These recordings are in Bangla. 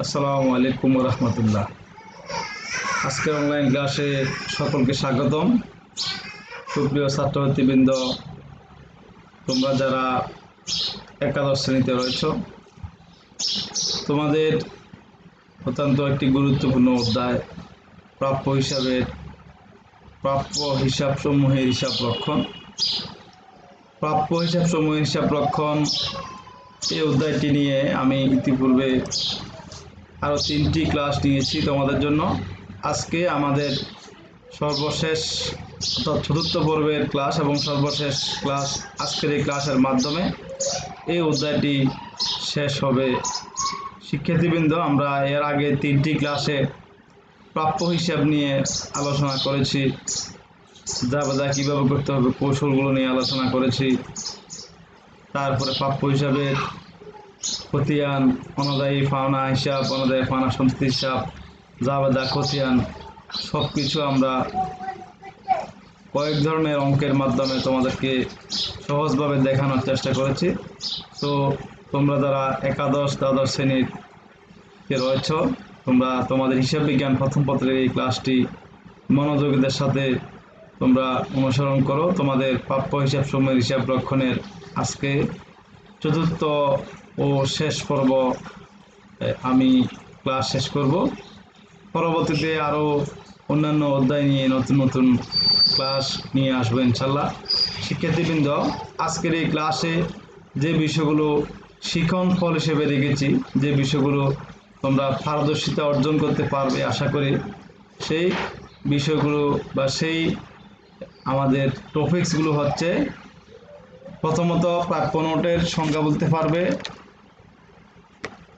আসসালামু আলাইকুম রহমতুল্লাহ। আজকের অনলাইন ক্লাসে সকলকে স্বাগতম। সুপ্রিয় ছাত্রছাত্রীবৃন্দ, তোমরা যারা একাদশ শ্রেণীতে রয়েছ, তোমাদের অত্যন্ত একটি গুরুত্বপূর্ণ অধ্যায় প্রাপ্য হিসাব সমূহের হিসাব রক্ষণ। প্রাপ্য হিসাব সমূহের হিসাব রক্ষণ এই অধ্যায়টি নিয়ে আমি ইতিপূর্বে আরও 3টি ক্লাস নিয়েছি তোমাদের জন্য। আজকে আমাদের সর্বশেষ অর্থাৎ চতুর্থ পর্বের ক্লাস এবং সর্বশেষ ক্লাস। আজকের এই ক্লাসের মাধ্যমে এই অধ্যায়টি শেষ হবে। শিক্ষার্থীবৃন্দ, আমরা এর আগে 3টি ক্লাসে প্রাপ্য হিসাব নিয়ে আলোচনা করেছি, যা কীভাবে করতে হবে কৌশলগুলো নিয়ে আলোচনা করেছি। তারপরে প্রাপ্য হিসাবের খতিয়ান, অনুযায়ী পাওনা হিসাব, অনুযায়ী পাওনা সম্পত্তি হিসাব, যা খতিয়ান, সব কিছু আমরা কয়েক ধরনের অঙ্কের মাধ্যমে তোমাদেরকে সহজভাবে দেখানোর চেষ্টা করেছি। তো তোমরা যারা একাদশ দ্বাদশ শ্রেণীতে রয়েছ, তোমরা তোমাদের হিসাব বিজ্ঞান প্রথম পত্রের এই ক্লাসটি মনোযোগের সাথে তোমরা অনুসরণ করো। তোমাদের প্রাপ্য হিসাব সমূহের হিসাব রক্ষণের আজকে চতুর্থ ও শেষ পর্ব আমি ক্লাস শেষ করব। পরবর্তীতে আরও অন্যান্য অধ্যায় নিয়ে নতুন নতুন ক্লাস নিয়ে আসবো ইনশাল্লাহ। শিক্ষার্থীবৃন্দ, আজকের এই ক্লাসে যে বিষয়গুলো শিখন ফল হিসেবে রেখেছি, যে বিষয়গুলো তোমরা পারদর্শিতা অর্জন করতে পারবে আশা করি, সেই বিষয়গুলো বা সেই আমাদের টপিকসগুলো হচ্ছে, প্রথমত প্রাপ্য নোটের সংজ্ঞা বলতে পারবে,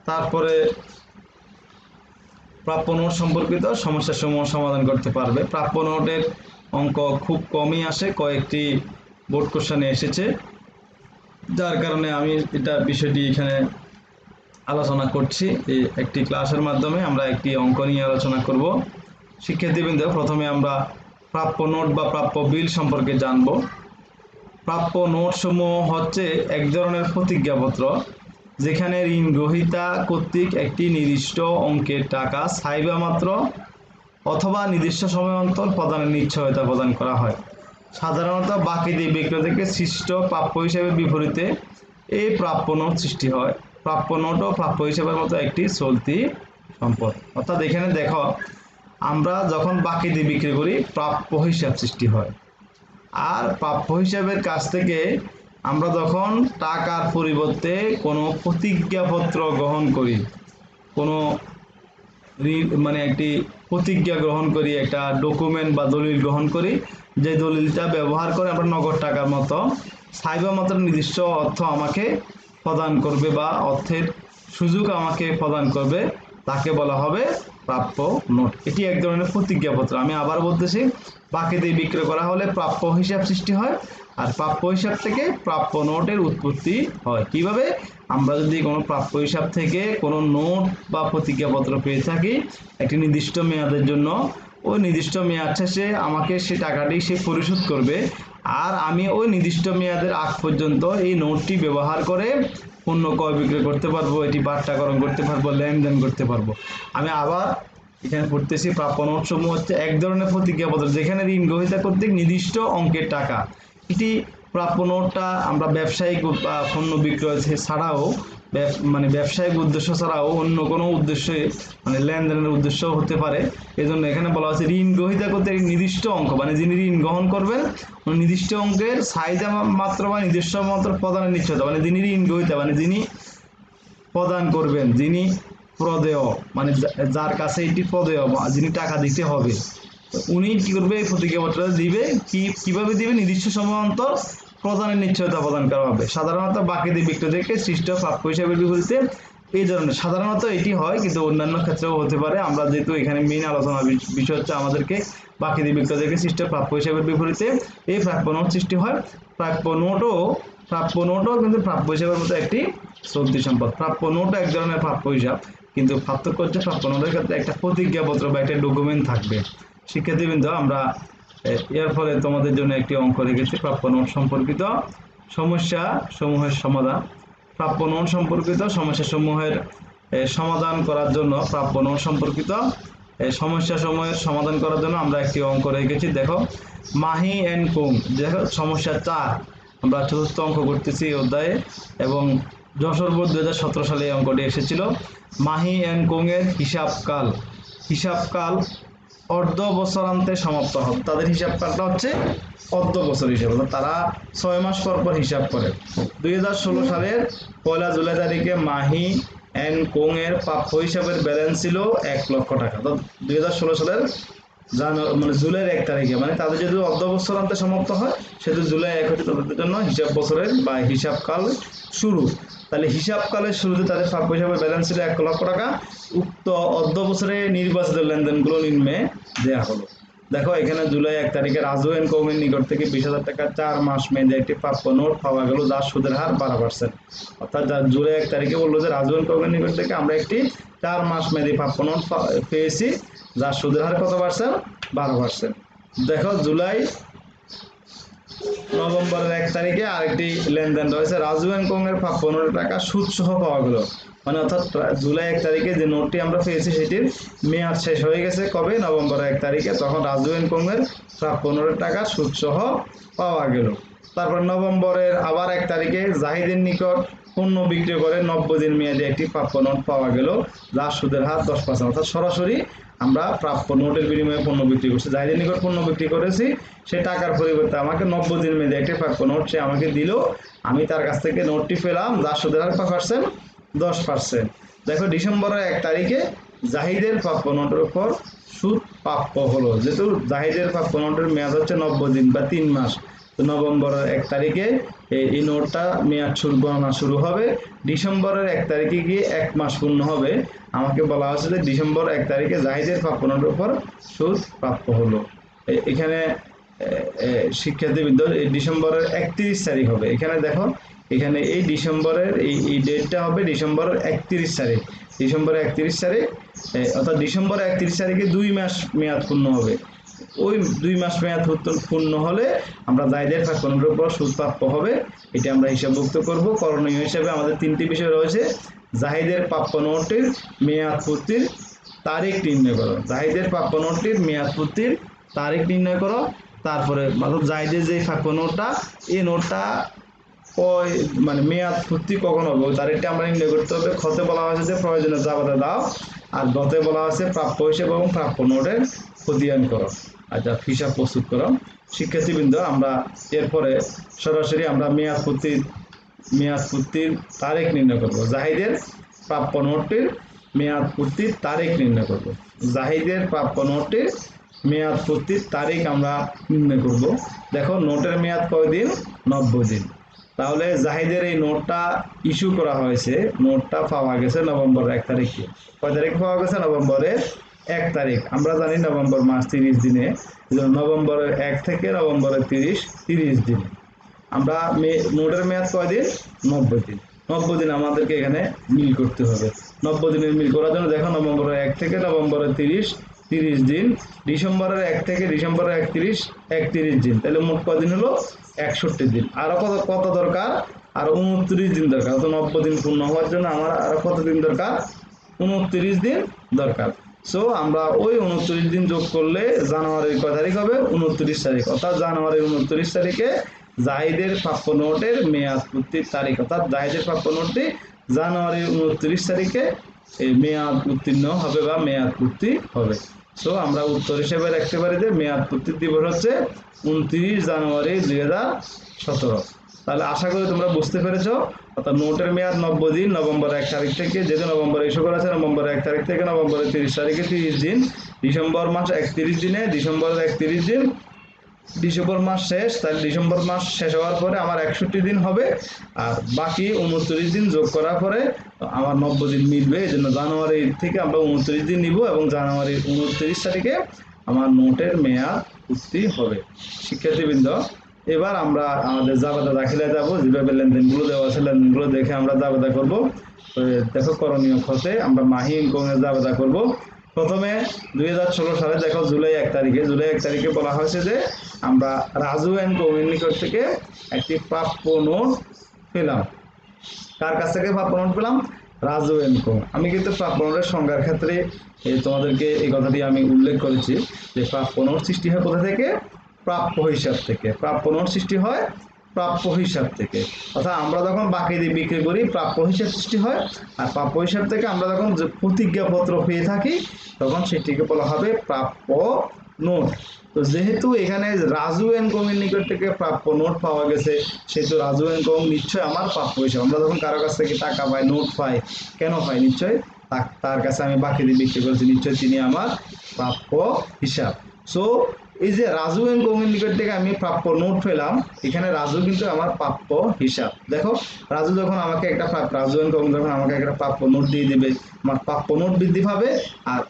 তারপরে প্রাপ্য নোট সম্পর্কিত সমস্যাসমূহ সমাধান করতে পারবে। প্রাপ্য নোটের অঙ্ক খুব কমই আসে, কয়েকটি বোর্ড কোশ্চেনে এসেছে, যার কারণে আমি বিষয়টি এখানে আলোচনা করছি। এই একটি ক্লাসের মাধ্যমে আমরা একটি অঙ্ক নিয়ে আলোচনা করব। শিক্ষার্থীবৃন্দ, প্রথমে আমরা প্রাপ্য নোট বা প্রাপ্য বিল সম্পর্কে জানব। প্রাপ্য নোট সমূহ হচ্ছে এক ধরনের প্রতিজ্ঞাপত্র, যেখানে ঋণ গ্রহীতা কর্তৃক একটি নির্দিষ্ট অঙ্কের টাকা চাইবা মাত্র অথবা নির্দিষ্ট সময় অন্তর প্রদানের নিশ্চয়তা প্রদান করা হয়। সাধারণত বাকি দিয়ে বিক্রয় থেকে সৃষ্ট প্রাপ্য হিসেবে বিপরীতে এই প্রাপ্য নোট সৃষ্টি হয়। প্রাপ্য নোটও প্রাপ্য হিসেবের মতো একটি চলতি সম্পদ। অর্থাৎ এখানে দেখো, আমরা যখন বাকি দিয়ে বিক্রি করি প্রাপ্য হিসাব সৃষ্টি হয়, আর প্রাপ্য হিসাবের কাছ থেকে আমরা যখন টাকার পরিবর্তে কোনো প্রতিজ্ঞাপত্র গ্রহণ করি, কোনো একটি প্রতিজ্ঞা গ্রহণ করি, একটা ডকুমেন্ট বা দলিল গ্রহণ করি, যে দলিলটা ব্যবহার করে আমরা নগদ টাকার মতো চাইবা মাত্র নির্দিষ্ট অর্থ আমাকে প্রদান করবে বা অর্থের সুযোগ আমাকে প্রদান করবে, তাকে বলা হবে প্রাপ্য নোট। এটি এক ধরনের প্রতিজ্ঞাপত্র। আমি আবার বলতেছি, বাকি দিয়ে বিক্রয় করা হলে প্রাপ্য হিসাব সৃষ্টি হয়, আর প্রাপ্য হিসাব থেকে প্রাপ্য নোটের উৎপত্তি হয়। কিভাবে? আমরা যদি কোনো প্রাপ্য হিসাব থেকে কোনো নোট বা প্রতিজ্ঞাপত্র পেয়ে থাকি একটি নির্দিষ্ট মেয়াদের জন্য, ওই নির্দিষ্ট মেয়াদ শেষে আমাকে সে টাকাটি সে পরিশোধ করবে, আর আমি ওই নির্দিষ্ট মেয়াদের আগ পর্যন্ত এই নোটটি ব্যবহার করে পণ্য ক্রয় বিক্রয় করতে পারবো, এটি বাট্টাকরণ করতে পারবো, লেনদেন করতে পারবো। আমি আবার এখানে পড়তেছি, প্রাপ্য নোট সমূহ হচ্ছে এক ধরনের প্রতিজ্ঞাপত্র, যেখানে ঋণ গ্রহীতা কর্তৃক নির্দিষ্ট অঙ্কের টাকা। এটি প্রাপ্য নোটটা আমরা ব্যবসায়িক পণ্য বিক্রয় ছাড়াও, ব্যবসায়িক উদ্দেশ্য ছাড়াও অন্য কোনো উদ্দেশ্যে লেনদেনের উদ্দেশ্য হতে পারে। এই জন্য এখানে বলা হচ্ছে ঋণ গ্রহীতা কর্তৃক নির্দিষ্ট অঙ্ক, যিনি ঋণ গ্রহণ করবেন নির্দিষ্ট অঙ্কের চাহিদা মাত্র বা নির্দিষ্ট মাত্র প্রদানের নিশ্চয়তা, যিনি ঋণ গ্রহীতা যিনি প্রদান করবেন, যিনি প্রদেয় যার কাছে এটি প্রদেয়, যিনি টাকা দিতে হবে, উনি কি করবে, এই প্রতিজ্ঞাপত্রটা দিবে। কিভাবে দিবে? নির্দিষ্ট সময় অন্তর প্রদানের নিশ্চয়তা প্রদান করা হবে। সাধারণত বাকি দিয়ে বিক্রয় থেকে সৃষ্ট প্রাপ্য হিসাবের বিপরীতে এই ধরনের, সাধারণত এটি হয়, কিন্তু অন্যান্য ক্ষেত্রেও হতে পারে। আমরা যেহেতু এখানে মেইন আলোচনার বিষয় হচ্ছে আমাদেরকে বাকি দিয়ে বিক্রয় থেকে সৃষ্ট প্রাপ্য হিসাবের বিপরীতে এই প্রাপ্য নোট সৃষ্টি হয়। প্রাপ্য নোটও কিন্তু প্রাপ্য হিসাবের মতো একটি চলতি সম্পদ। প্রাপ্য নোটও এক ধরনের প্রাপ্য হিসাব, কিন্তু পার্থক্য হচ্ছে প্রাপ্য নোটের ক্ষেত্রে একটা প্রতিজ্ঞাপত্র বা একটা ডকুমেন্ট থাকবে। শিক্ষার্থীবৃন্দ, আমরা এর ফলে তোমাদের জন্য একটি অঙ্ক রেখেছি প্রাপ্য নোট সম্পর্কিত সমস্যা সমূহের সমাধান। প্রাপ্য নোট সম্পর্কিত সমস্যা সমূহের সমাধান করার জন্য প্রাপ্য নোট সম্পর্কিত সমস্যা সমূহের সমাধান করার জন্য আমরা একটি অঙ্ক রেখেছি। দেখো মাহি এন্ড কুং, দেখো সমস্যা 4, আমরা চতুর্থ অঙ্ক করতেছি এই অধ্যায়ে এবং যশোর বোর্ড 2017 সালে এই অঙ্কটি এসেছিল। মাহি এন্ড কুং এর হিসাবকাল অর্ধ বছরান্তে সমাপ্ত হবে। তাদের হিসাবকালটা হচ্ছে অর্ধ বছর হিসাব, তারা 6 মাস পর পর হিসাব করে। 2016 সালের 1 জুলাই তারিখে মাহি এন্ড কুং এর প্রাপ্য হিসাবের ব্যালেন্স ছিল 1 লক্ষ টাকা। তো 2016 সালের মানে জুলাইয়ের 1 তারিখে, মানে তাদের যেহেতু অর্ধ বছরান্তে সমাপ্ত হয় সেহেতু জুলাই 1 হচ্ছে তাদের জন্য হিসাব বছরের বা হিসাবকাল শুরু। তাহলে হিসাবকালের শুরুতে তাদের প্রাপ্য হিসাবে ব্যালেন্স ছিল 1 লক্ষ টাকা। উক্ত অর্ধ বছরে নির্বাচিত লেনদেনগুলো নিম্নে দেয়া হলো। দেখো এখানে জুলাই 1 তারিখে রাজু এন্ড কোং এর নিকট থেকে 20,000 টাকা 4 মাস মেয়াদে একটি প্রাপ্য নোট পাওয়া গেল, যার সুদের হার 12%। অর্থাৎ জুলাই 1 তারিখে বললো যে রাজু এন্ড কোং এর নিকট থেকে আমরা একটি 4 মাস মেয়াদী প্রাপ্য নোট পেয়েছি, যার সুদের হার কত পার্সেন্ট? 12%। দেখো জুলাই নভেম্বরের 1 তারিখে আরেকটি লেনদেন রয়েছে, রাজু এন্ড কোং এর প্রাপ্য নোটের টাকা সুদ সহ পাওয়া গেল। মানে অর্থাৎ জুলাই 1 তারিখে যে নোটটি আমরা পেয়েছি সেটির মেয়াদ শেষ হয়ে গেছে কবে? নভেম্বরের 1 তারিখে। তখন রাজু এন্ড কোং এর প্রাপ্য নোটের টাকা সুদ সহ পাওয়া গেল। তারপর নভেম্বরের আবার 1 তারিখে জাহিদের নিকট পণ্য বিক্রি করে 90 দিন মেয়াদে একটি প্রাপ্য নোট পাওয়া গেল, যার সুদের হার 10%। অর্থাৎ সরাসরি আমরা প্রাপ্য নোটের বিনিময়ে পণ্য বিক্রি করছি, জাহিদের নিকট পণ্য বিক্রি করেছি, সে টাকার পরিবর্তে আমাকে 90 দিন মেয়াদে একটি প্রাপ্য নোট সে আমাকে দিল, আমি তার কাছ থেকে নোটটি পেলাম, যার সুদের হার 10%। দেখো ডিসেম্বরের 1 তারিখে জাহিদের প্রাপ্য নোটের উপর সুদ প্রাপ্য হলো, যেহেতু জাহিদের প্রাপ্য নোটের মেয়াদ হচ্ছে 90 দিন বা 3 মাস। তো নভেম্বরের 1 তারিখে এই নোটটা মেয়াদ গণনা শুরু হবে, ডিসেম্বরের 1 তারিখে গিয়ে 1 মাস পূর্ণ হবে। আমাকে বলা হচ্ছে যে ডিসেম্বর 1 তারিখে জাহিদের প্রাপ্য নোটের উপর সুদ প্রাপ্য হলো। এখানে শিক্ষার্থীবৃন্দ ডিসেম্বরের 31 তারিখ হবে। এখানে দেখো এখানে এই ডিসেম্বরের এই ডেটটা হবে ডিসেম্বরের 31 তারিখ। ডিসেম্বরের 31 তারিখ অর্থাৎ ডিসেম্বরের 31 তারিখে 2 মাস মেয়াদ পূর্ণ হবে। ওই 2 মাস মেয়াদ পূর্ণ হলে আমরা জাহিদের প্রাপ্য নোটের উপর সুদ প্রাপ্য হবে, এটা আমরা হিসাবভুক্ত করব। করণীয় হিসেবে আমাদের 3টি বিষয় রয়েছে। জাহিদের প্রাপ্য নোটের মেয়াদ পূর্তির তারিখ নির্ণয় করো, জাহিদের প্রাপ্য নোটটির মেয়াদ পূর্তির তারিখ নির্ণয় করো। তারপরে मतलब জাহিদের যে প্রাপ্য নোটটা, এই নোটটা মানে মেয়াদ পূর্তি কখন হবে ওই তারিখটা আমরা নির্ণয় করতে হবে। খতে বলা হয়েছে যে প্রয়োজনীয় জাবেদা দাও, আর গতে বলা হয়েছে প্রাপ্য হিসেব এবং প্রাপ্য নোটের খতিয়ান করো, আচ্ছা হিসাব প্রস্তুত করো। শিক্ষার্থীবৃন্দ আমরা এরপরে সরাসরি আমরা মেয়াদ পূর্তির তারিখ নির্ণয় করব। জাহিদের প্রাপ্য নোটটির মেয়াদ পূর্তির তারিখ নির্ণয় করব। জাহিদের প্রাপ্য নোটটির মেয়াদ পূর্তির তারিখ আমরা নির্ণয় করব। দেখো নোটের মেয়াদ কয়দিন? 90 দিন। তাহলে জাহিদের এই নোটটা ইস্যু করা হয়েছে, নোটটা পাওয়া গেছে নভেম্বরের 1 তারিখে। কয় তারিখে পাওয়া গেছে? নভেম্বরের 1 তারিখ। আমরা জানি নভেম্বর মাস 30 দিনে, নভেম্বরের 1 থেকে নভেম্বরের 30 দিন। আমরা নোটের মেয়াদ কয়দিন? 90 দিন। 90 দিন আমাদেরকে এখানে মিল করতে হবে। 90 দিনের মিল করার জন্য দেখো নভেম্বরের 1 থেকে নভেম্বরের 30 দিন, ডিসেম্বরের 1 থেকে ডিসেম্বরের 31 দিন। তাহলে মোট কদিন হলো? 61 দিন। আরো কত দরকার? আর 29 দিন দরকার। তো 90 দিন পূর্ণ হওয়ার জন্য আমার আরো কত দিন দরকার? 29 দিন দরকার। সো আমরা ওই 29 দিন যোগ করলে জানুয়ারির কয় তারিখ হবে? 29 তারিখ। অর্থাৎ জানুয়ারির 29 তারিখে জাহিদের প্রাপ্য নোটের মেয়াদ পূর্তির তারিখ, অর্থাৎ জাহিদের প্রাপ্য নোটটি জানুয়ারির 29 তারিখে এই মেয়াদ উত্তীর্ণ হবে বা মেয়াদ পূর্তি হবে। সো আমরা উত্তর হিসেবে রাখতে পারি যে মেয়াদ পূর্তির দিবস হচ্ছে 29 জানুয়ারি 2017। তাহলে আশা করি তোমরা বুঝতে পেরেছো। অর্থাৎ নোটের মেয়াদ 90 দিন, নভেম্বর 1 তারিখ থেকে, যেহেতু নভেম্বর ইস্যু করা আছে নভেম্বর 1 তারিখ থেকে নভেম্বরের 30 তারিখে 30 দিন, ডিসেম্বর মাস 31 দিনে, ডিসেম্বরের 31 দিন, ডিসেম্বর মাস শেষ। তাহলে ডিসেম্বর মাস শেষ হওয়ার পরে আমার 61 দিন হবে, আর বাকি 29 দিন যোগ করার পরে আমার 90 দিন মিলবে। এই জন্য জানুয়ারি থেকে আমরা 29 দিন নিব এবং জানুয়ারির 29 তারিখে আমার নোটের মেয়াদ পূর্তি হবে। শিক্ষার্থীবৃন্দ এবার আমরা আমাদের জাবেদা দাখিলায় যাব, যেভাবে লেনদেনগুলো দেওয়া আছে লেনদেনগুলো দেখে আমরা জাবেদা করব। দেখো করণীয় খতে আমরা মাহি ইনকমের জাবেদা করব। প্রথমে 2016 সালে দেখো জুলাই 1 তারিখে বলা হয়েছে যে আমরা রাজু এন্ড কোং নিকট থেকে একটি প্রাপ্য নোট পেলাম। কার কাছ থেকে প্রাপ্য নোট পেলাম? রাজু এন্ড কো। আমি কিন্তু প্রাপ্য নোটের সংজ্ঞার ক্ষেত্রে তোমাদেরকে এই কথাটি আমি উল্লেখ করেছি যে প্রাপ্য নোট সৃষ্টি হয় কোথা থেকে? প্রাপ্য হিসাব থেকে। প্রাপ্য নোট সৃষ্টি হয় প্রাপ্য হিসাব থেকে। অর্থাৎ আমরা যখন বাকি দিয়ে বিক্রি করি প্রাপ্য হিসাব সৃষ্টি হয়, আর প্রাপ্য হিসাব থেকে আমরা যখন প্রতিজ্ঞাপত্র পেয়ে থাকি তখন সেটিকে বলা হবে প্রাপ্য নোট। তো যেহেতু এখানে রাজু এন্ড কং এর নিকট থেকে প্রাপ্য নোট পাওয়া গেছে, সেহেতু রাজু এন্ড কং নিশ্চয় আমার প্রাপ্য হিসাব। আমরা যখন কারো কাছ থেকে টাকা পাই, নোট পাই, কেন পাই? নিশ্চয় তার কাছে আমি বাকি দিয়ে বিক্রি করেছি, নিশ্চয় তিনি আমার প্রাপ্য হিসাব। সো এই যে রাজু এন্ড কং এর নিকট থেকে আমি প্রাপ্য নোট পেলাম, এখানে রাজু কিন্তু আমার প্রাপ্য হিসাব। দেখো রাজু যখন আমাকে একটা রাজু এন্ড কং যখন আমাকে একটা প্রাপ্য নোট দিয়ে দিবে, আমার প্রাপ্য নোট বৃদ্ধি পাবে। আর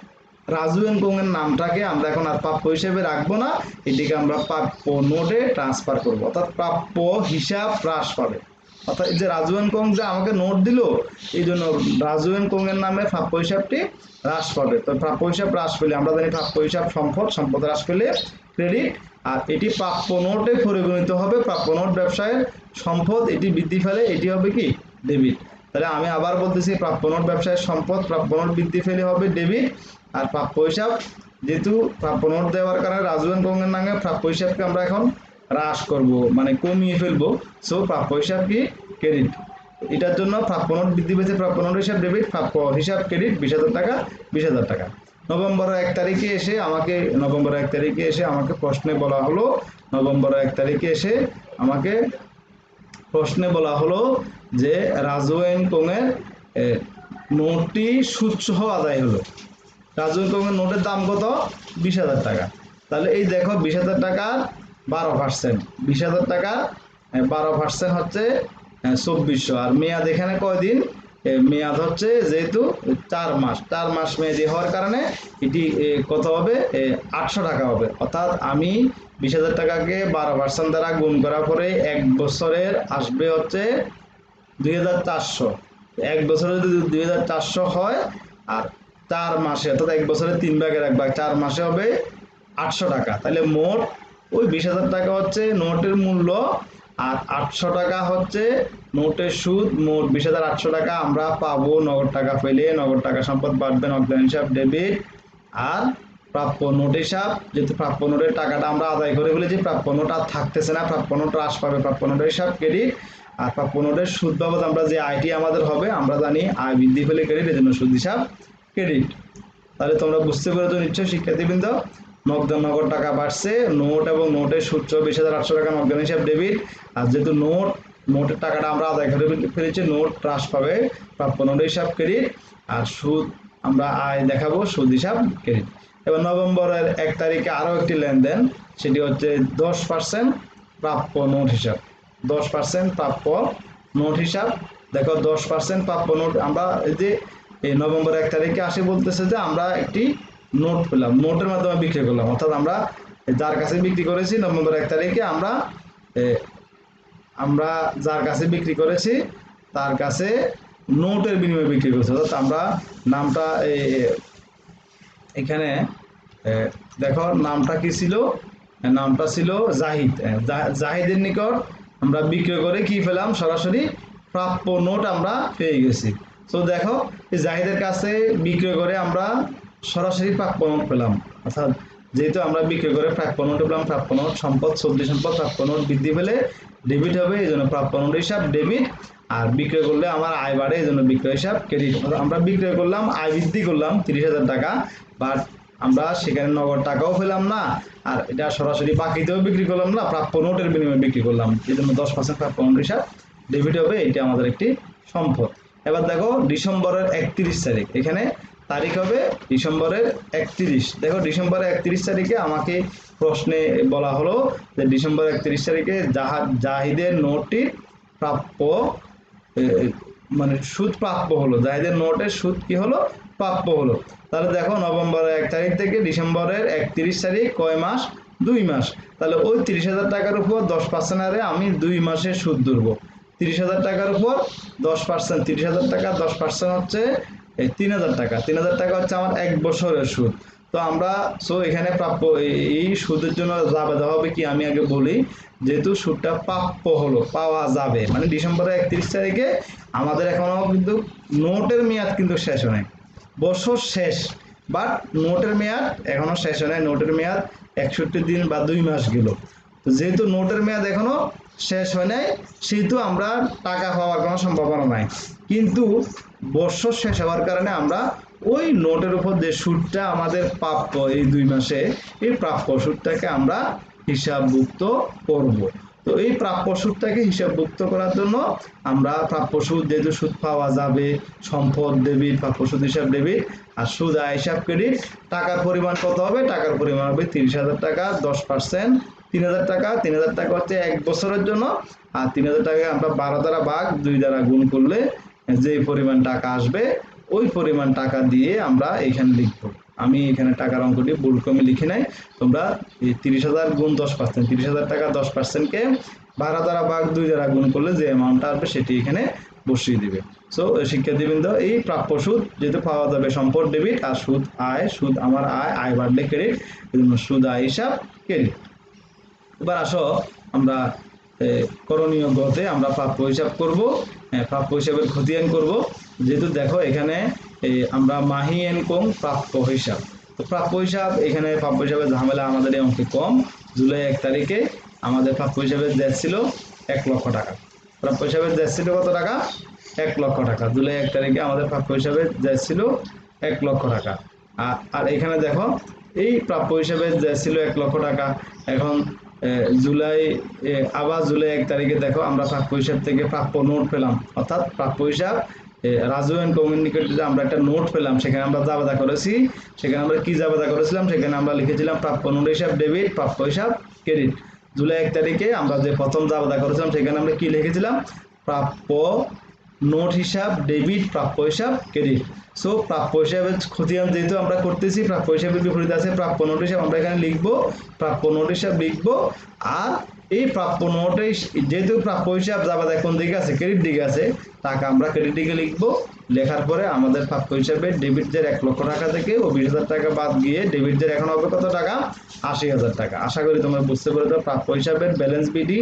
রাজু এন্ড কং এর নামটাকে আমরা এখন আর প্রাপ্য হিসেবে রাখবো না, এটিকে আমরা প্রাপ্য নোটে ট্রান্সফার করবো, অর্থাৎ প্রাপ্য হিসাব হ্রাস পাবে। অর্থাৎ এই যে রাজু এন্ড কং যে আমাকে নোট দিল, এই জন্য রাজু এন্ড কং এর নামে প্রাপ্য হিসাবটি হ্রাস পাবে। তো প্রাপ্য হিসাব হ্রাস পেলে আমরা জানি প্রাপ্য হিসাব সম্পদ, সম্পদ হ্রাস পেলে ক্রেডিট, আর এটি প্রাপ্য নোটে পরিগণিত হবে। প্রাপ্য নোট ব্যবসায়ের সম্পদ, এটি বৃদ্ধি পেলে এটি হবে কি? ডেবিট। তাহলে আমি আবার বলতেছি, প্রাপ্য নোট ব্যবসায়ের সম্পদ, প্রাপ্য নোট বৃদ্ধি পেলে হবে ডেবিট। আর প্রাপ্য হিসাব, যেহেতু প্রাপ্য নোট দেওয়ার কারণে রাজু এন্ড কং এর নামে প্রাপ্য হিসাবকে আমরা এখন হ্রাস করব, মানে কমিয়ে ফেলবো। সো প্রাপ্য হিসাব কি? ক্রেডিট। এটার জন্য প্রাপ্য নোট বৃদ্ধি পেয়েছে, প্রাপ্য নোট হিসাব ডেবিট, প্রাপ্য হিসাব ক্রেডিট, 20,000 টাকা, 20,000 টাকা। নভেম্বরের 1 তারিখে এসে আমাকে প্রশ্নে বলা হলো, নভেম্বরের 1 তারিখে এসে আমাকে প্রশ্নে বলা হলো যে রাজু এন্ড কং এর নোটটি সুদসহ আদায় হলো। রাজু এন্ড কং এর নোটের দাম কত? 20,000 টাকা। তাহলে এই দেখো 20,000 টাকার 12%, 20,000 টাকার 12% হচ্ছে 2400। আর মেয়াদ এখানে কয়দিন? মেয়াদ হচ্ছে যেহেতু 4 মাস, 4 মাস মেয়াদি হওয়ার কারণে এটি কত হবে? 800 টাকা হবে। অর্থাৎ আমি 20,000 টাকাকে 12% দ্বারা গুণ করার পরে 1 বছরের আসবে হচ্ছে 2,400। 1 বছরে যদি 2,400 হয়, আর 4 মাসে, অর্থাৎ 1 বছরে 3 ভাগের 1 ভাগ, 4 মাসে হবে 800 টাকা। তাহলে মোট ওই 20,000 টাকা হচ্ছে নোটের মূল্য, আর 800 টাকা হচ্ছে নোটের সুদ। মোট 20,800 টাকা আমরা পাবো নগদ টাকা পেলে। নগদ টাকা সম্পদ বাড়বে, নগদ হিসাব ডেবিট। আর প্রাপ্য নোট হিসাব, যেহেতু প্রাপ্য নোটের টাকাটা আমরা আদায় করে ফেলেছি, প্রাপ্য নোট আর থাকতেছে না, প্রাপ্য নোট হ্রাস পাবে, প্রাপ্য নোটের হিসাব ক্রেডিট। আর প্রাপ্য নোটের সুদ বাবদ আমরা যে আয়টি আমাদের হবে, আমরা জানি আয় বৃদ্ধি পেলে ক্রেডিট, এর জন্য সুদ হিসাব ক্রেডিট। তাহলে তোমরা বুঝতে পেরেছো নিশ্চয়ই শিক্ষার্থীবৃন্দ। নগদ টাকা বাড়ছে, নোট এবং নোটের সুদ 20,800 টাকা, নগদ হিসাব ডেবিট। আর যেহেতু নোটের টাকাটা আমরা আদায় করে ফেলেছি, নোট হ্রাস পাবে, প্রাপ্য নোটের হিসাব ক্রেডিট। আর সুদ আমরা আয় দেখাবো, সুদ হিসাব ক্রেডিট। এবার নভেম্বরের 1 তারিখে আরও একটি লেনদেন, সেটি হচ্ছে 10% প্রাপ্য নোট হিসাব। 10% প্রাপ্য নোট হিসাব। দেখো 10% প্রাপ্য নোট, আমরা এই যে এই নভেম্বর 1 তারিখে আসে বলতেছে যে আমরা একটি নোট পেলাম, নোটের মাধ্যমে বিক্রি করলাম। অর্থাৎ আমরা যার কাছে বিক্রি করেছি নভেম্বর 1 তারিখে, আমরা যার কাছে বিক্রি করেছি তার কাছে নোটের বিনিময়ে বিক্রি করেছি। অর্থাৎ আমরা নামটা এখানে দেখো নামটা কি ছিল? নামটা ছিল জাহিদ। জাহিদের নিকট আমরা বিক্রি করে কি পেলাম? সরাসরি প্রাপ্য নোট আমরা পেয়ে গেছি। তো দেখো এই জাহিদের কাছে বিক্রি করে আমরা সরাসরি প্রাপ্য নোট পেলাম। অর্থাৎ যেহেতু আমরা বিক্রি করে প্রাপ্য নোট পেলাম, প্রাপ্য নোট সম্পদ, চলতি সম্পদ, প্রাপ্য নোট বৃদ্ধি পেলে ডেবিট হবে, এই জন্য প্রাপ্য নোট হিসাব ডেবিট। আর বিক্রয় করলে আমার আয় বাড়ে, এই জন্য বিক্রয় হিসাব ক্রেডিট। আমরা বিক্রয় করলাম, আয় বৃদ্ধি করলাম 30,000 টাকা, বাট আমরা সেখানে নগদ টাকাও পেলাম না, আর এটা সরাসরি বাকিতেও বিক্রি করলাম না, প্রাপ্য নোটের বিনিময়ে বিক্রি করলাম, এই জন্য 10% প্রাপ্য নোট হিসাব ডেবিট হবে। এটা আমাদের একটি সম্পদ। এবার দেখো ডিসেম্বরের 31 তারিখ, এখানে তারিখ হবে ডিসেম্বরের 31। দেখো ডিসেম্বরের 31 তারিখে আমাকে প্রশ্নে বলা হলো যে ডিসেম্বরের 31 তারিখে জাহিদের নোটটি প্রাপ্য, মানে সুদ প্রাপ্য হলো, জাহিদের নোটের সুদ কি হলো? প্রাপ্য হলো। তাহলে দেখো নভেম্বরের 1 তারিখ থেকে ডিসেম্বরের 31 তারিখ কয় মাস? 2 মাস। তাহলে ওই 30,000 টাকার উপর 10% হারে আমি 2 মাসের সুদ ধরবো। 30,000 টাকার উপর 10%, 30,000 টাকা 10% হচ্ছে 3,000 টাকা। 3,000 টাকা হচ্ছে আমার 1 বছরের সুদ। তো আমরা এখানে প্রাপ্য এই সুদের জন্য জাবেদা হবে কি আমি আগে বলি, যেহেতু সুদটা প্রাপ্য হলো, পাওয়া যাবে, মানে ডিসেম্বরের 31 তারিখে আমাদের এখনো কিন্তু নোটের মেয়াদ কিন্তু শেষ হয় নাই, বছর শেষ, বাট নোটের মেয়াদ এখনো শেষ হয় নাই, নোটের মেয়াদ 61 দিন বা 2 মাস গেল। তো যেহেতু নোটের মেয়াদ এখনো শেষ হয় নাই, সেহেতু আমরা টাকা পাওয়ার কোনো সম্ভাবনা নাই, কিন্তু বছর শেষ হওয়ার কারণে আমরা ওই নোটের উপর যে সুদটা আমাদের প্রাপ্য এই 2 মাসে, এই প্রাপ্য সুদটাকে আমরা হিসাবভুক্ত করব। তো এই প্রাপ্য সুদটাকে হিসাবভুক্ত করার জন্য আমরা প্রাপ্য সুদ, যেহেতু সুদ পাওয়া যাবে, সম্পদ ডেবিট, প্রাপ্য সুদ হিসাব ডেবিট, আর সুদ আয় হিসাব ক্রেডিট। টাকার পরিমাণ কত হবে? টাকার পরিমাণ হবে 30,000 টাকা, 10%, 3,000 টাকা। 3,000 টাকা হচ্ছে 1 বছরের জন্য, আর 3,000 টাকা আমরা 12 দ্বারা ভাগ 2 দ্বারা গুণ করলে যে পরিমাণ টাকা আসবে, ওই পরিমাণ টাকা দিয়ে আমরা এখানে লিখবো। আমি এখানে টাকার অঙ্কটি ভুল কমে লিখি নাই, তোমরা 30,000 গুণ 10%, 30,000 টাকা 10%কে 12 দ্বারা ভাগ 2 দ্বারা গুণ করলে যে অ্যামাউন্টটা আসবে সেটি এখানে বসিয়ে দিবে। শিক্ষার্থীবৃন্দ, এই প্রাপ্য সুদ যেহেতু পাওয়া যাবে সম্পদ ডেবিট, আর সুদ আয়, সুদ আমার আয়, আয় বাড়লে ক্রেডিট, এজন্য সুদ আয় হিসাব ক্রেডিট। এবার আসো আমরা করণীয় গতে আমরা প্রাপ্য হিসাব করব, প্রাপ্য হিসাবের খতিয়ান করব। যেহেতু দেখো এখানে আমরা মাহি ইনকাম প্রাপ্য হিসাব, তো প্রাপ্য হিসাব, এখানে প্রাপ্য হিসাবের ঝামেলা আমাদের এই অঙ্কে কম। জুলাই 1 তারিখে আমাদের প্রাপ্য হিসাবের দেয় ছিল 1 লক্ষ টাকা। প্রাপ্য হিসাবের দেয় ছিল কত টাকা? 1 লক্ষ টাকা। জুলাই 1 তারিখে আমাদের প্রাপ্য হিসাবের দেয় ছিল 1 লক্ষ টাকা। আর এখানে দেখো এই প্রাপ্য হিসাবে ছিল 1 লক্ষ টাকা। এখন জুলাই আবার জুলাই 1 তারিখে দেখো আমরা প্রাপ্য হিসাব থেকে প্রাপ্য নোট পেলাম, অর্থাৎ প্রাপ্য হিসাব রাজু অ্যান্ড কমিউনিকেটে আমরা একটা নোট পেলাম, সেখানে আমরা জাবেদা করেছি। সেখানে আমরা কি জাবেদা করেছিলাম? সেখানে আমরা লিখেছিলাম প্রাপ্য নোট হিসাব ডেবিট, প্রাপ্য হিসাব ক্রেডিট। জুলাই 1 তারিখে আমরা যে প্রথম জাবেদা করেছিলাম সেখানে আমরা কি লিখেছিলাম? প্রাপ্য নোট হিসাব ডেবিট, প্রাপ্য হিসাব ক্রেডিট। প্রাপ্য হিসাবের খতিয়ান যেহেতু আমরা করতেছি, প্রাপ্য হিসাবের বিপরীতে আছে প্রাপ্য নোট হিসাব, আমরা এখানে লিখবো প্রাপ্য নোট হিসাব লিখবো। আর এই প্রাপ্য নোটে যেহেতু প্রাপ্য হিসাব জাবেদা কোন দিকে আছে? ক্রেডিট দিকে আছে, টাকা আমরা ক্রেডিট দিকে লিখবো। লেখার পরে আমাদের প্রাপ্য হিসাবে ডেবিট যে 1 লক্ষ টাকা থেকে ও 20,000 টাকা বাদ গিয়ে ডেবিট যে এখন হবে কত টাকা? 80,000 টাকা। আশা করি তোমরা বুঝতে পেরেছো। প্রাপ্য হিসাবের ব্যালেন্স বিডি,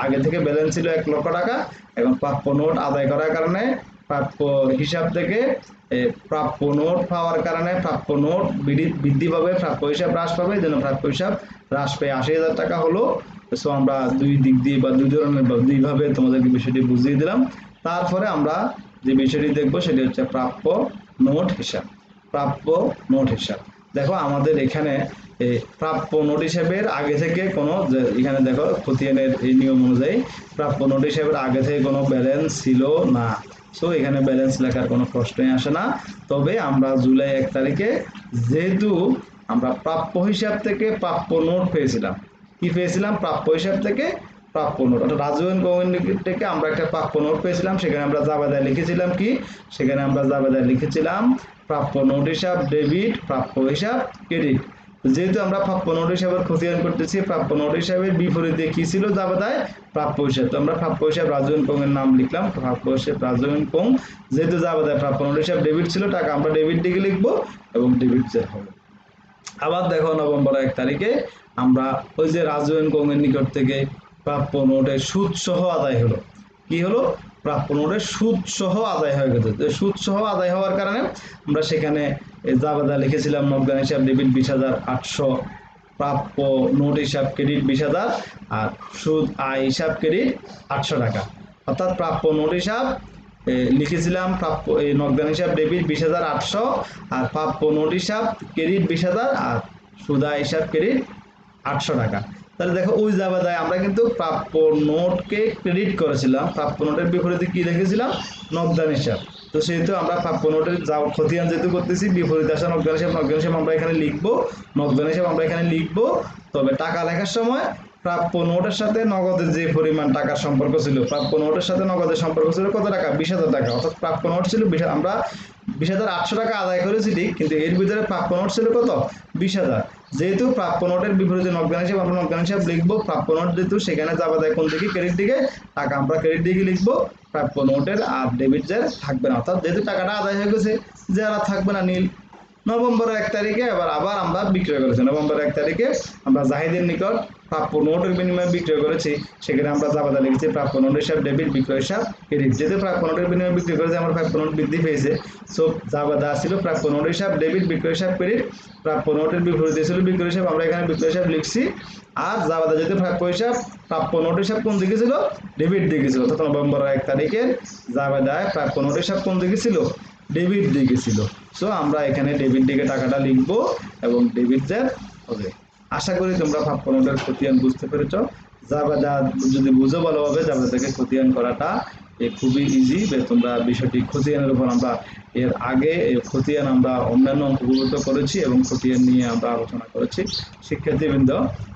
আগে থেকে ব্যালেন্স ছিল 1 লক্ষ টাকা, এবং প্রাপ্য নোট আদায় করার কারণে প্রাপ্য হিসাব থেকে প্রাপ্য নোট পাওয়ার কারণে প্রাপ্য নোট বৃদ্ধি পাবে, প্রাপ্য হিসাব হ্রাস পাবে, এই জন্য প্রাপ্য হিসাব হ্রাস পেয়ে 80,000 টাকা হলো। আমরা দুই দিক দিয়ে বা দুই ধরনের বা দুইভাবে তোমাদেরকে বিষয়টি বুঝিয়ে দিলাম। তারপরে আমরা যে বিষয়টি দেখবো সেটি হচ্ছে প্রাপ্য নোট হিসাব। প্রাপ্য নোট হিসাব দেখো আমাদের এখানে প্রাপ্য নোট হিসাবের আগে থেকে কোনো, এখানে দেখো খতিয়ানের এই নিয়ম অনুযায়ী প্রাপ্য নোট হিসাবের আগে থেকে কোনো ব্যালেন্স ছিল না। এখানে ব্যালেন্স লেখার কোনো প্রশ্নই আসে না। তবে আমরা জুলাই 1 তারিখে যেহেতু আমরা প্রাপ্য হিসাব থেকে প্রাপ্য নোট পেয়েছিলাম, কি পেয়েছিলাম? প্রাপ্য হিসাব থেকে প্রাপ্য নোট, অর্থাৎ রাজু অ্যান্ড কমিউনিকেট থেকে আমরা একটা প্রাপ্য নোট পেয়েছিলাম। সেখানে আমরা জাবেদায় লিখেছিলাম কি? সেখানে আমরা জাবেদায় লিখেছিলাম প্রাপ্য নোট হিসাব ডেবিট, প্রাপ্য হিসাব ক্রেডিট। যেহেতু আমরা প্রাপ্য নোট হিসাবের খতিয়ান করতেছি, প্রাপ্য নোট হিসাবের বিপরীতে কি ছিল জাবেদায়? প্রাপ্য হিসাব। তো আমরা প্রাপ্য হিসাব রাজু অ্যান্ড কং এর নাম লিখলাম, প্রাপ্য হিসাব রাজু অ্যান্ড কং। যেহেতু জাবেদায় প্রাপ্য নোট হিসাব ডেবিট ছিল, টাকা আমরা ডেবিট দিকে লিখবো এবং ডেবিট যে হবে। আবার দেখো নভেম্বর 1 তারিখে আমরা ওই যে রাজু অ্যান্ড কং এর নিকট থেকে প্রাপ্য নোটের সুদ সহ আদায় হলো। কি হলো? প্রাপ্য নোটের সুদ সহ আদায় হয়ে গেছে। সুদ সহ আদায় হওয়ার কারণে আমরা সেখানে জাবেদা লিখেছিলাম নগদান হিসাব ডেবিট 20,800, প্রাপ্য নোট হিসাব ক্রেডিট 20,000, আর সুদ আয় হিসাব ক্রেডিট 800 টাকা। অর্থাৎ প্রাপ্য নোট হিসাব লিখেছিলাম প্রাপ্য নগদান হিসাব ডেবিট 20,800, আর প্রাপ্য নোট হিসাব ক্রেডিট 20,000, আর সুদ আয় হিসাব ক্রেডিট 800 টাকা। তাহলে দেখো ওই জাবেদায় আমরা কিন্তু প্রাপ্য নোটকে ক্রেডিট করেছিলাম, প্রাপ্য নোটের বিপরীতে কি লিখেছিলাম? নগদান হিসাব। তো সেহেতু আমরা প্রাপ্য নোটের যা খতিয়ান যেহেতু করতেছি, বিপরীতে আসা নগদান হিসাব, নগদান হিসাব আমরা এখানে লিখবো, নগদান হিসাব আমরা এখানে লিখবো। তবে টাকা লেখার সময় প্রাপ্য নোটের সাথে নগদের যে পরিমাণ টাকার সম্পর্ক ছিল, প্রাপ্য নোটের সাথে নগদের সম্পর্ক ছিল কত টাকা? 20,000 টাকা। অর্থাৎ প্রাপ্য নোট ছিল আমরা 20,800 টাকা আদায় করেছি ঠিক, কিন্তু এর ভিতরে প্রাপ্য নোট ছিল কত? 20,000। যেহেতু প্রাপ্য নোটের বিপরীতে নগদান হিসাব, আমরা নগদান হিসাব লিখবো। প্রাপ্য নোট যেহেতু সেখানে জাবেদায় কোন দিকে? ক্রেডিট দিকে, টাকা আমরা ক্রেডিট দিকে লিখবো। প্রাপ্য নোটের আর ডেবিট যে থাকবে না, অর্থাৎ যেহেতু টাকাটা আদায় হয়ে গেছে, যে আর থাকবে না নীল। নভেম্বরের 1 তারিখে আবার আমরা বিক্রয় করেছি। নভেম্বরের 1 তারিখে আমরা জাহিদের নিকট প্রাপ্য নোটের বিনিময়ে বিক্রয় করেছি। সেখানে আমরা জাবেদা লিখেছি প্রাপ্য নোট হিসাব ডেবিট, বিক্রয় হিসাব ক্রেডিট। যেহেতু প্রাপ্য নোটের বিনিময়ে বিক্রি করেছি, আমার প্রাপ্য নোট বৃদ্ধি পেয়েছে। সো জাবেদা ছিল প্রাপ্য নোট হিসাব ডেবিট, বিক্রয় হিসাব ক্রেডিট। প্রাপ্য নোটের বিপরীতে ছিল বিক্রয় হিসাব, আমরা এখানে বিক্রয় হিসাব লিখছি। আর জাবেদা যেহেতু প্রাপ্য নোট হিসাব কোন দিকে ছিল? ডেবিট দিকে ছিল। অর্থাৎ নভেম্বরের 1 তারিখে জাবেদায় প্রাপ্য নোট হিসাব কোন দিকে ছিল? ডেবিট দিকে ছিল। সো আমরা এখানে ডেবিট দিকে টাকাটা লিখবো এবং ডেবিট যে হবে। আশা করি তোমরা প্রাপ্য নোটের খতিয়ান বুঝতে পেরেছ। জাবেদা যদি বুঝো ভালোভাবে, জাবেদাকে খতিয়ান করাটা খুবই ইজি। তোমরা বিষয়টি খতিয়ানের উপর আমরা এর আগে খতিয়ান আমরা অন্যান্য অঙ্কগুলোতে করেছি এবং খতিয়ান নিয়ে আমরা আলোচনা করেছি। শিক্ষার্থীবৃন্দ,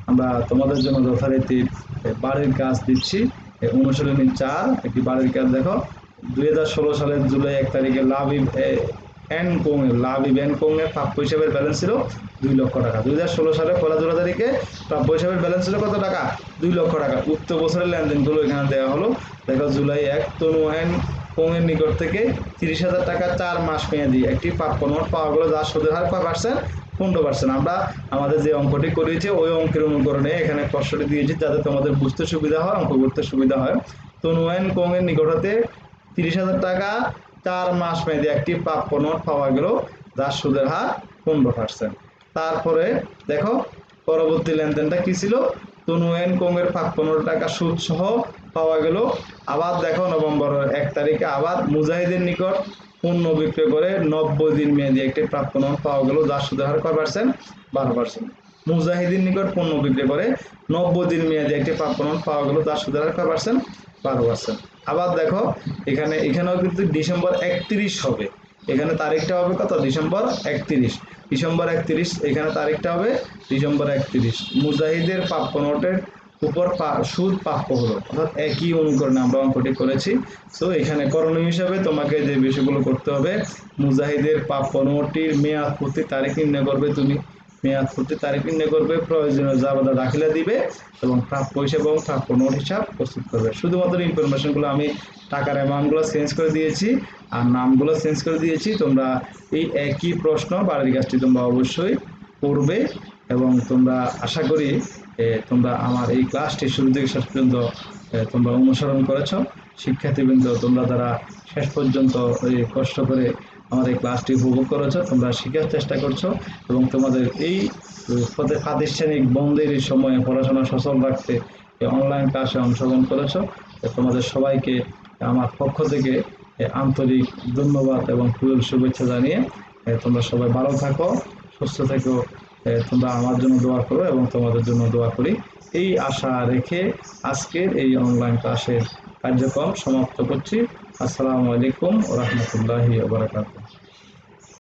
আমরা তোমাদের জন্য যথারীতি বাড়ির কাজ দিচ্ছি। অনুশীলনী 4 একটি বাড়ির কাজ দেখো। 2016 সালের জুলাই 1 তারিখে লাভিব এন্ড কোং এর প্রাপ্য হিসাবের ব্যালেন্স ছিল 2 লক্ষ টাকা। 2016 সালের 1 জুলাই তারিখে প্রাপ্য হিসাবের ব্যালেন্স ছিল কত টাকা? 2 লক্ষ টাকা। উক্ত বছরের লেনদেনগুলো এখানে দেওয়া হলো। দেখো, জুলাই 1 তনু এন্ড কোং এর নিকট থেকে 30,000 টাকা 4 মাস মেয়াদি একটি প্রাপ্য নোট পাওয়া গেল, যার সুদের হার কয় পার্সেন্ট? 15%। আমরা আমাদের যে অঙ্কটি করেছি ওই অঙ্কের অনুকরণে এখানে প্রশ্নটি দিয়েছি, যাতে তোমাদের বুঝতে সুবিধা হয়, অঙ্ক করতে সুবিধা হয়। তনু এন্ড কোং এর নিকট হতে 30,000 টাকা 4 মাস মেয়াদি একটি প্রাপ্য নোট পাওয়া গেল, যার সুদের হার 15%। তারপরে দেখো পরবর্তী লেনদেনটা কি ছিল? তনু এন্ড কোং এর প্রাপ্য নোট টাকা সুদ সহ পাওয়া গেল। আবার দেখো নভেম্বরের 1 তারিখে আবার মুজাহিদের নিকট পণ্য বিক্রয় করে 90 দিন মেয়াদি একটি প্রাপ্য নোট পাওয়া গেল, যার সুদের হার কয় পার্সেন্ট? 12%। মুজাহিদের নিকট পণ্য বিক্রয় করে 90 দিন মেয়াদি একটি প্রাপ্য নোট পাওয়া গেল, যার সুদের হার কয় পার্সেন্ট? 12%। আবার দেখো এখানেও কিন্তু ডিসেম্বর 31 হবে। এখানে তারিখটা হবে কত? ডিসেম্বর 31। এখানে তারিখটা হবে ডিসেম্বর 31। মুজাহিদের প্রাপ্য নোটের উপর সুদ প্রাপ্য হলো, অর্থাৎ একই অনুকরণে আমরা অঙ্কটি করেছি। সো এখানে করণীয় হিসাবে তোমাকে যে বিষয়গুলো করতে হবে, মুজাহিদের প্রাপ্য নোটটির মেয়াদ পূর্তি তারিখ নির্ণয় করবে। তুমি মেয়াদ পূর্তি তারিখ নির্ণয় করবে, প্রয়োজনীয় জাবেদা দাখিলা দিবে এবং প্রাপ্য হিসাব এবং প্রাপ্য নোট হিসাব প্রস্তুত করবে। শুধুমাত্র ইনফরমেশনগুলো আমি টাকার অ্যামাউন্টগুলো চেঞ্জ করে দিয়েছি আর নামগুলো চেঞ্জ করে দিয়েছি। তোমরা এই একই প্রশ্ন বাড়ির কাজটি তোমরা অবশ্যই করবে এবং তোমরা আশা করি তোমরা আমার এই ক্লাসটি শুরু থেকে শেষ পর্যন্ত তোমরা অনুসরণ করেছো। শিক্ষার্থীবৃন্দ, তোমরা যারা শেষ পর্যন্ত কষ্ট করে আমার এই ক্লাসটি উপভোগ করেছো, তোমরা শেখার চেষ্টা করছো এবং তোমাদের এই প্রাতিষ্ঠানিক বন্ধের সময়ে পড়াশোনা সচল রাখতে অনলাইন ক্লাসে অংশগ্রহণ করেছো। তোমাদের সবাইকে আমার পক্ষ থেকে আন্তরিক ধন্যবাদ এবং শুভেচ্ছা জানিয়ে তোমরা সবাই ভালো থাকো, সুস্থ থেকো। তোমরা আমার জন্য দোয়া করো এবং তোমাদের জন্য দোয়া করি। এই আশা রেখে আজকের এই অনলাইন ক্লাসের কার্যক্রম সমাপ্ত করছি। আসসালামু আলাইকুম ওয়া রাহমাতুল্লাহি ওয়া বারাকাতুহু।